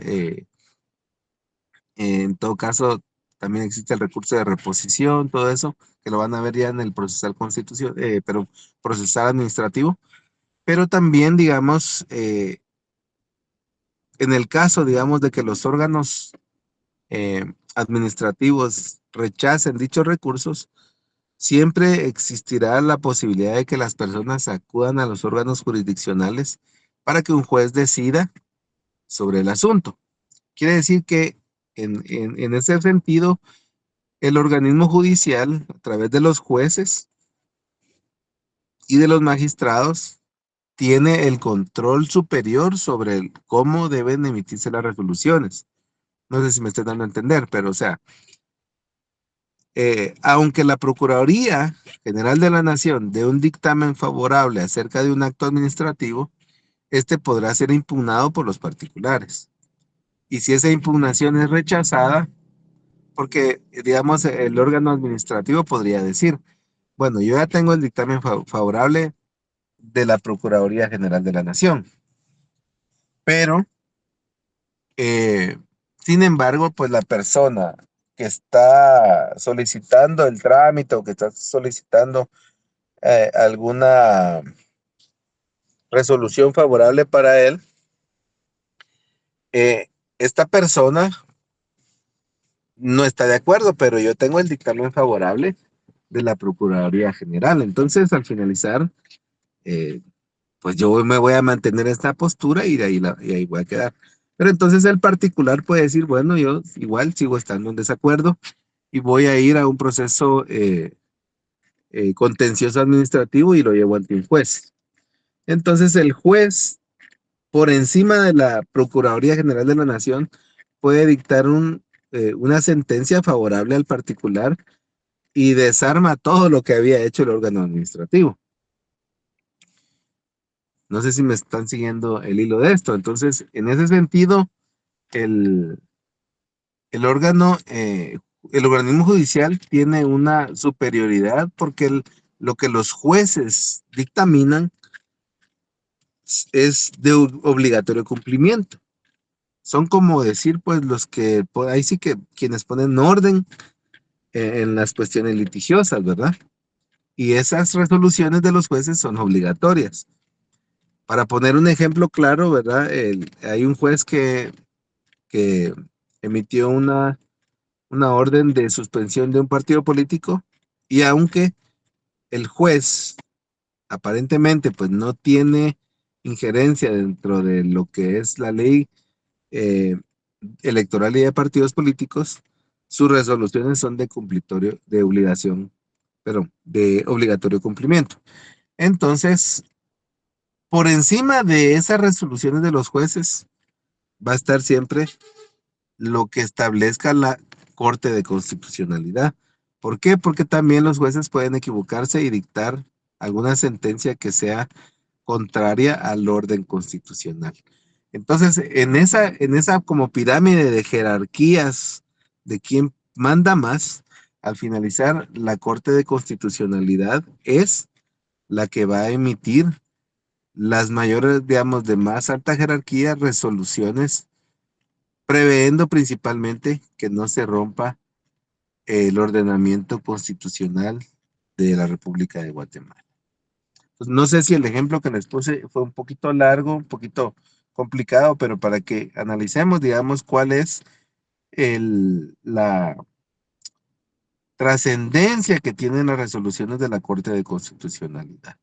en todo caso, también existe el recurso de reposición, todo eso, que lo van a ver ya en el procesal pero procesal administrativo. Pero también, digamos, en el caso, digamos, de que los órganos administrativos rechacen dichos recursos, siempre existirá la posibilidad de que las personas acudan a los órganos jurisdiccionales para que un juez decida sobre el asunto. Quiere decir que en ese sentido, el organismo judicial, a través de los jueces y de los magistrados, tiene el control superior sobre cómo deben emitirse las resoluciones. No sé si me estoy dando a entender, pero o sea, aunque la Procuraduría General de la Nación dé un dictamen favorable acerca de un acto administrativo, este podrá ser impugnado por los particulares. Y si esa impugnación es rechazada, porque, digamos, el órgano administrativo podría decir, bueno, yo ya tengo el dictamen favorable de la Procuraduría General de la Nación, pero, eh, sin embargo, pues la persona que está solicitando el trámite o que está solicitando alguna resolución favorable para él, esta persona no está de acuerdo, pero yo tengo el dictamen favorable de la Procuraduría General. Entonces, al finalizar, eh, pues yo me voy a mantener esta postura y de ahí, y ahí voy a quedar. Pero entonces el particular puede decir, bueno, yo igual sigo estando en desacuerdo y voy a ir a un proceso contencioso administrativo y lo llevo ante un juez. Entonces el juez, por encima de la Procuraduría General de la Nación, puede dictar una sentencia favorable al particular y desarma todo lo que había hecho el órgano administrativo. No sé si me están siguiendo el hilo de esto. Entonces, en ese sentido, el, el órgano, el organismo judicial tiene una superioridad porque lo que los jueces dictaminan es de obligatorio cumplimiento. Son como decir, pues, los que, ahí sí que quienes ponen orden en las cuestiones litigiosas, ¿verdad? Y esas resoluciones de los jueces son obligatorias. Para poner un ejemplo claro, ¿verdad? Hay un juez que emitió una orden de suspensión de un partido político y aunque el juez aparentemente pues no tiene injerencia dentro de lo que es la ley eh, electoral y de partidos políticos, sus resoluciones son de cumplitorio, de obligación, pero de obligatorio cumplimiento. Entonces, por encima de esas resoluciones de los jueces va a estar siempre lo que establezca la Corte de Constitucionalidad. ¿Por qué? Porque también los jueces pueden equivocarse y dictar alguna sentencia que sea contraria al orden constitucional. Entonces, en esa como pirámide de jerarquías de quién manda más, al finalizar, la Corte de Constitucionalidad es la que va a emitir las mayores, digamos, de más alta jerarquía, resoluciones previendo principalmente que no se rompa el ordenamiento constitucional de la República de Guatemala. Pues no sé si el ejemplo que les puse fue un poquito largo, un poquito complicado, pero para que analicemos, digamos, cuál es la trascendencia que tienen las resoluciones de la Corte de Constitucionalidad.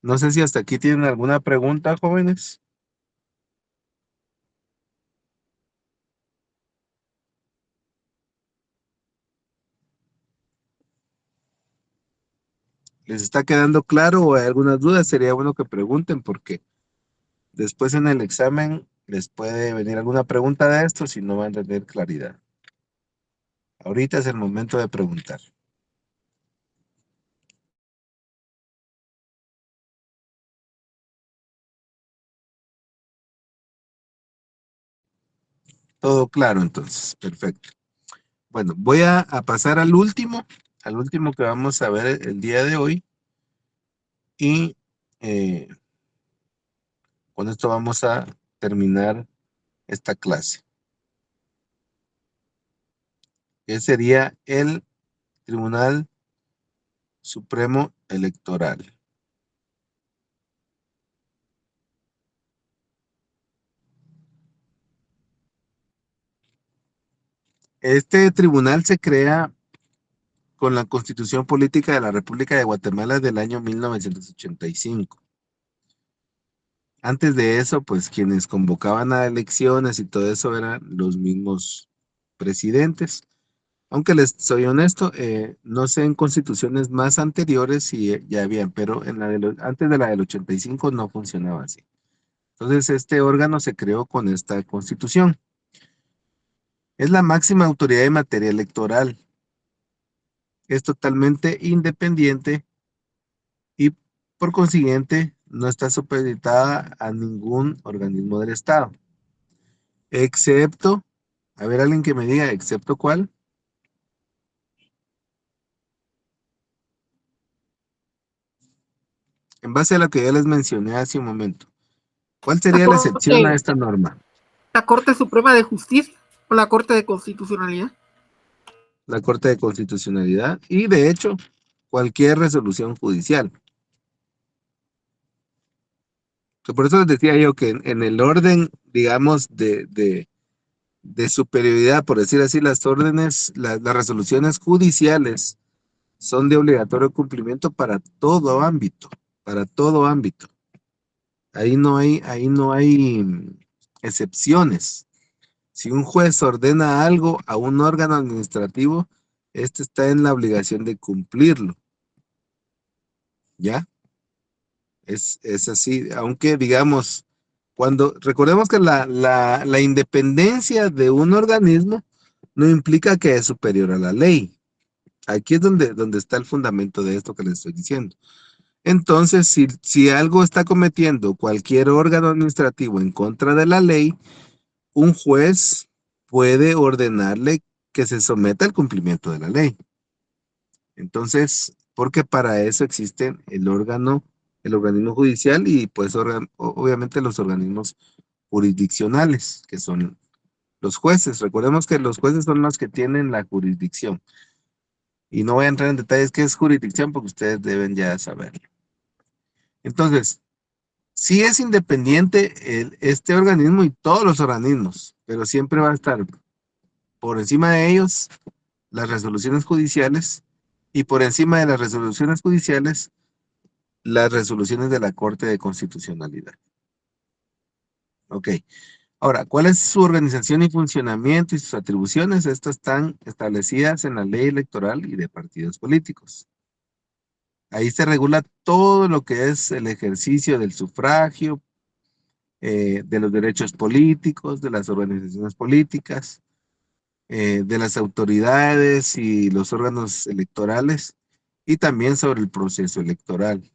No sé si hasta aquí tienen alguna pregunta, jóvenes. ¿Les está quedando claro o hay algunas dudas? Sería bueno que pregunten porque después en el examen les puede venir alguna pregunta de esto si no van a tener claridad. Ahorita es el momento de preguntar. Todo claro entonces, perfecto. Bueno, voy a pasar al último que vamos a ver el día de hoy y con esto vamos a terminar esta clase. Que sería el Tribunal Supremo Electoral. Este tribunal se crea con la Constitución Política de la República de Guatemala del año 1985. Antes de eso, pues quienes convocaban a elecciones y todo eso eran los mismos presidentes. Aunque les soy honesto, no sé en constituciones más anteriores si ya habían, pero antes de la del 85 no funcionaba así. Entonces, este órgano se creó con esta constitución. Es la máxima autoridad en materia electoral. Es totalmente independiente y por consiguiente no está supeditada a ningún organismo del Estado. Excepto, a ver, alguien que me diga, ¿excepto cuál? En base a lo que ya les mencioné hace un momento, ¿cuál La sería la excepción a Corte, esta norma? la Corte Suprema de Justicia o la Corte de Constitucionalidad. La Corte de Constitucionalidad y, de hecho, cualquier resolución judicial. Que por eso les decía yo que en el orden, digamos, de superioridad, por decir así, las órdenes, las resoluciones judiciales son de obligatorio cumplimiento para todo ámbito, para todo ámbito. Ahí no hay excepciones. Si un juez ordena algo a un órgano administrativo, este está en la obligación de cumplirlo. ¿Ya? Es así, aunque digamos, recordemos que la independencia de un organismo no implica que es superior a la ley. Aquí es donde está el fundamento de esto que les estoy diciendo. Entonces, si algo está cometiendo cualquier órgano administrativo en contra de la ley, un juez puede ordenarle que se someta al cumplimiento de la ley. Entonces, porque para eso existe el organismo judicial y pues obviamente los organismos jurisdiccionales, que son los jueces. Recordemos que los jueces son los que tienen la jurisdicción. Y no voy a entrar en detalles qué es jurisdicción porque ustedes deben ya saberlo. Entonces, sí es independiente este organismo y todos los organismos, pero siempre va a estar por encima de ellos las resoluciones judiciales y por encima de las resoluciones judiciales las resoluciones de la Corte de Constitucionalidad. Ok. Ahora, ¿cuál es su organización y funcionamiento y sus atribuciones? Estas están establecidas en la ley electoral y de partidos políticos. Ahí se regula todo lo que es el ejercicio del sufragio, de los derechos políticos, de las organizaciones políticas, de las autoridades y los órganos electorales, y también sobre el proceso electoral.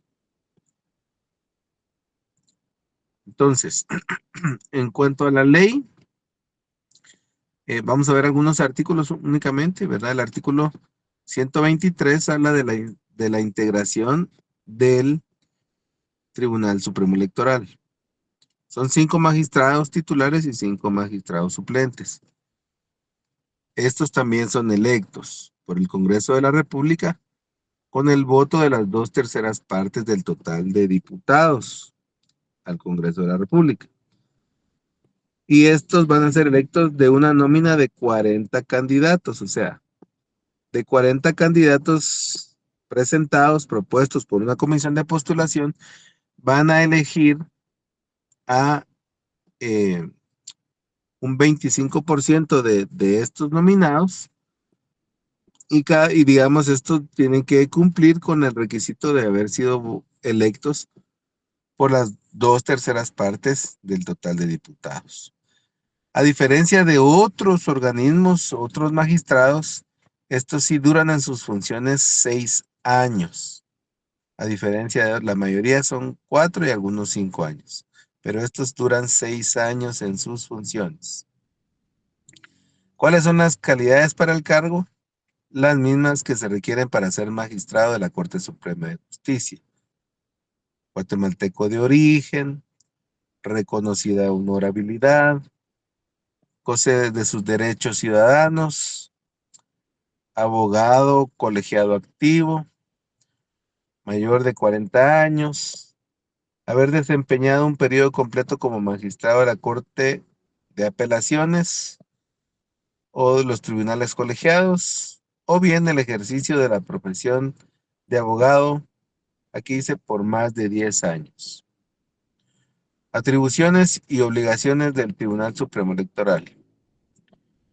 Entonces, en cuanto a la ley, vamos a ver algunos artículos únicamente, ¿verdad? El artículo 123 habla de la integración del Tribunal Supremo Electoral. Son 5 magistrados titulares y 5 magistrados suplentes. Estos también son electos por el Congreso de la República con el voto de las 2/3 partes del total de diputados al Congreso de la República. Y estos van a ser electos de una nómina de 40 candidatos, o sea, de 40 candidatos presentados, propuestos por una comisión de postulación, van a elegir a un 25% de estos nominados y digamos, estos tienen que cumplir con el requisito de haber sido electos por las 2/3 partes del total de diputados. A diferencia de otros organismos, otros magistrados, estos sí duran en sus funciones 6 años. A diferencia de la mayoría son 4 y algunos 5 años. Pero estos duran 6 años en sus funciones. ¿Cuáles son las calidades para el cargo? Las mismas que se requieren para ser magistrado de la Corte Suprema de Justicia. Guatemalteco de origen, reconocida honorabilidad, goce de sus derechos ciudadanos, abogado colegiado activo, mayor de 40 años, haber desempeñado un periodo completo como magistrado de la Corte de Apelaciones o de los tribunales colegiados, o bien el ejercicio de la profesión de abogado, aquí dice por más de 10 años. Atribuciones y obligaciones del Tribunal Supremo Electoral.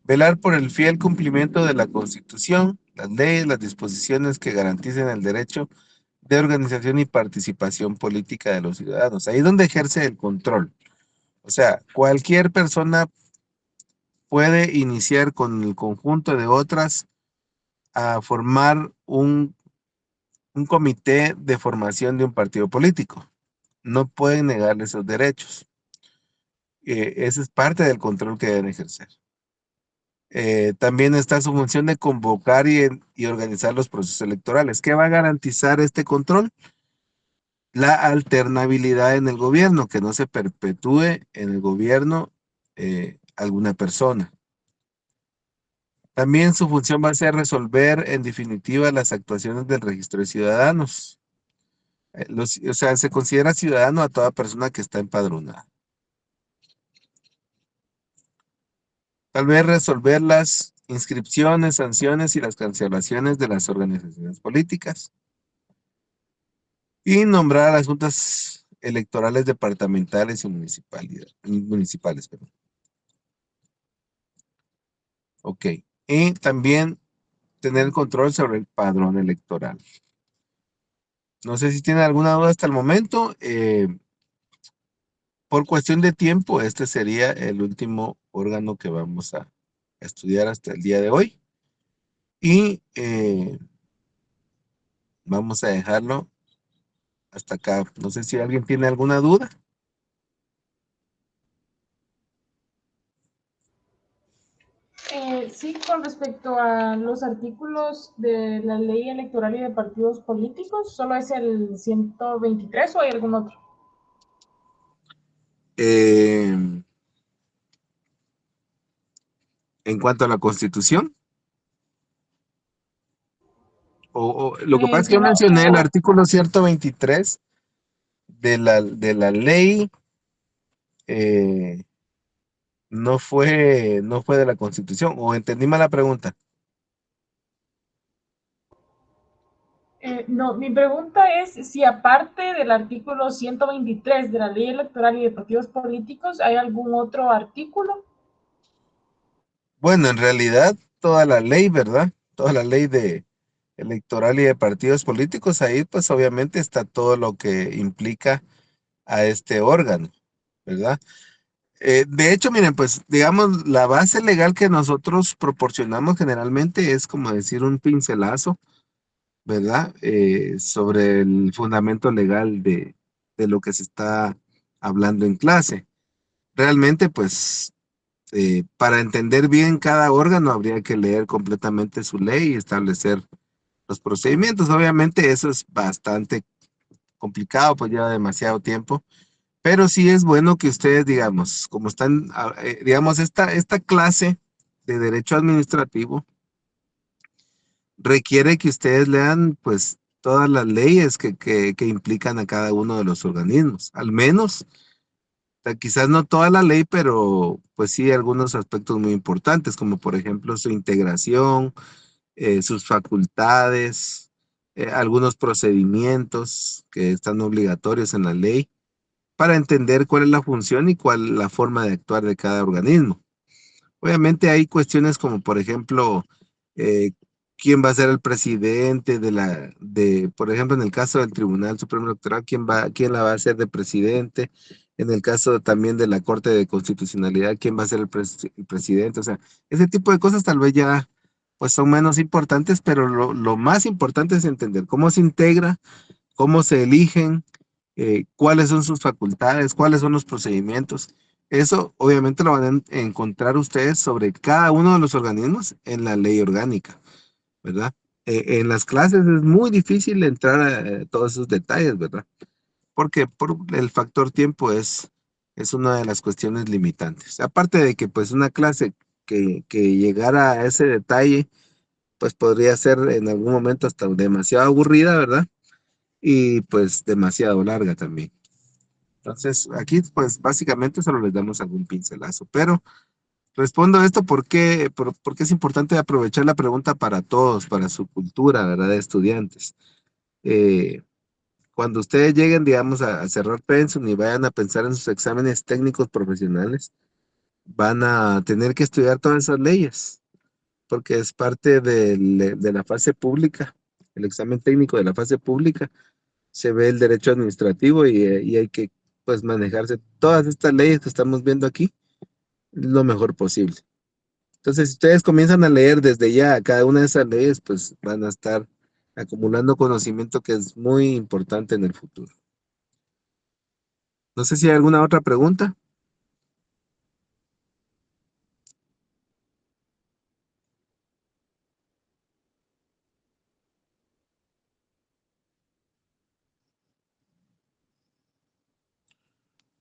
Velar por el fiel cumplimiento de la Constitución, las leyes, las disposiciones que garanticen el derecho de organización y participación política de los ciudadanos. Ahí es donde ejerce el control. O sea, cualquier persona puede iniciar con el conjunto de otras a formar un comité de formación de un partido político. no pueden negarle esos derechos. Ese es parte del control que deben ejercer. También está su función de convocar y organizar los procesos electorales. ¿Qué va a garantizar este control? La alternabilidad en el gobierno, que no se perpetúe en el gobierno alguna persona. También su función va a ser resolver en definitiva las actuaciones del registro de ciudadanos. O sea, se considera ciudadano a toda persona que está empadronada. Tal vez resolver las inscripciones, sanciones y las cancelaciones de las organizaciones políticas. Y nombrar a las juntas electorales departamentales y municipales. Perdón. Ok. Y también tener el control sobre el padrón electoral. No sé si tienen alguna duda hasta el momento. Por cuestión de tiempo, este sería el último órgano que vamos a estudiar hasta el día de hoy. Y vamos a dejarlo hasta acá. No sé si alguien tiene alguna duda. Sí, con respecto a los artículos de la ley electoral y de partidos políticos, ¿solo es el 123 o hay algún otro? En cuanto a la Constitución, lo que pasa es que yo Bueno, mencioné el artículo 123 de la ley, no fue de la Constitución, o entendí mal la pregunta. no, mi pregunta es si aparte del artículo 123 de la ley electoral y de partidos políticos, ¿hay algún otro artículo? Bueno, en realidad, toda la ley, ¿verdad? Toda la ley de electoral y de partidos políticos, ahí pues obviamente está todo lo que implica a este órgano, ¿verdad? De hecho, miren, pues digamos, la base legal que nosotros proporcionamos generalmente es como decir un pincelazo, ¿verdad? Sobre el fundamento legal de lo que se está hablando en clase. Realmente, pues, para entender bien cada órgano habría que leer completamente su ley y establecer los procedimientos. Obviamente eso es bastante complicado, pues lleva demasiado tiempo, pero sí es bueno que ustedes, digamos, como están, digamos, esta clase de derecho administrativo requiere que ustedes lean, pues, todas las leyes que implican a cada uno de los organismos, al menos, o sea, quizás no toda la ley, pero pues sí algunos aspectos muy importantes, como por ejemplo su integración, sus facultades, algunos procedimientos que están obligatorios en la ley para entender cuál es la función y cuál la forma de actuar de cada organismo. Obviamente hay cuestiones como, por ejemplo, eh, quién va a ser el presidente por ejemplo, en el caso del Tribunal Supremo Electoral, quién la va a hacer de presidente. En el caso también de la Corte de Constitucionalidad, quién va a ser el presidente. O sea, ese tipo de cosas tal vez ya pues son menos importantes, pero lo más importante es entender cómo se integra, cómo se eligen, cuáles son sus facultades, cuáles son los procedimientos. Eso obviamente lo van a encontrar ustedes sobre cada uno de los organismos en la ley orgánica, ¿verdad? En las clases es muy difícil entrar a todos esos detalles, ¿verdad? Porque por el factor tiempo es una de las cuestiones limitantes. Aparte de que pues una clase que llegara a ese detalle, pues podría ser en algún momento hasta demasiado aburrida, ¿verdad? Y pues demasiado larga también. Entonces, aquí pues básicamente solo les damos algún pincelazo, pero respondo a esto porque es importante aprovechar la pregunta para todos, para su cultura, ¿verdad? De estudiantes. Eh, Cuando ustedes lleguen, digamos, a cerrar pensum y vayan a pensar en sus exámenes técnicos profesionales, van a tener que estudiar todas esas leyes, porque es parte de la fase pública, el examen técnico de la fase pública se ve el derecho administrativo y hay que pues manejarse todas estas leyes que estamos viendo aquí lo mejor posible. Entonces, si ustedes comienzan a leer desde ya cada una de esas leyes, pues van a estar acumulando conocimiento que es muy importante en el futuro. No sé si hay alguna otra pregunta.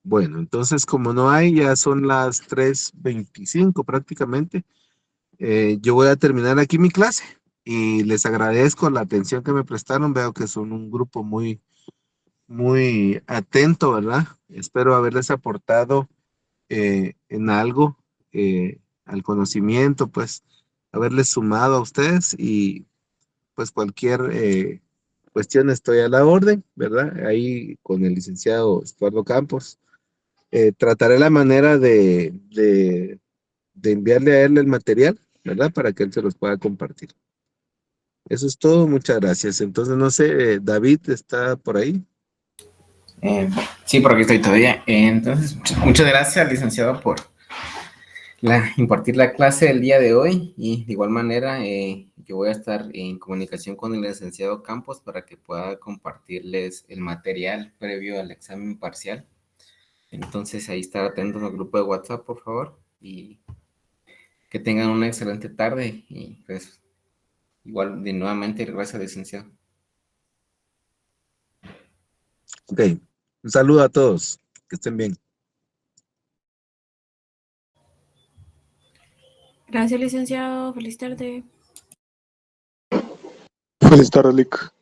Bueno, entonces como no hay, ya son las 3:25 prácticamente. Yo voy a terminar aquí mi clase y les agradezco la atención que me prestaron. Veo que son un grupo muy, muy atento, ¿verdad? Espero haberles aportado en algo al conocimiento, pues haberles sumado a ustedes y pues cualquier cuestión estoy a la orden, ¿verdad? Ahí con el licenciado Estuardo Campos. Trataré la manera de enviarle a él el material, ¿verdad? Para que él se los pueda compartir. Eso es todo, muchas gracias. Entonces, no sé, David está por ahí. Sí, por aquí estoy todavía. Entonces, muchas gracias, licenciado, por impartir la clase del día de hoy. Y de igual manera, yo voy a estar en comunicación con el licenciado Campos para que pueda compartirles el material previo al examen parcial. Entonces, ahí estar atentos al grupo de WhatsApp, por favor. Y que tengan una excelente tarde. Y pues, igual, de nuevamente, gracias, licenciado. Ok, un saludo a todos, que estén bien. Gracias, licenciado. Feliz tarde. Feliz tarde, Lick.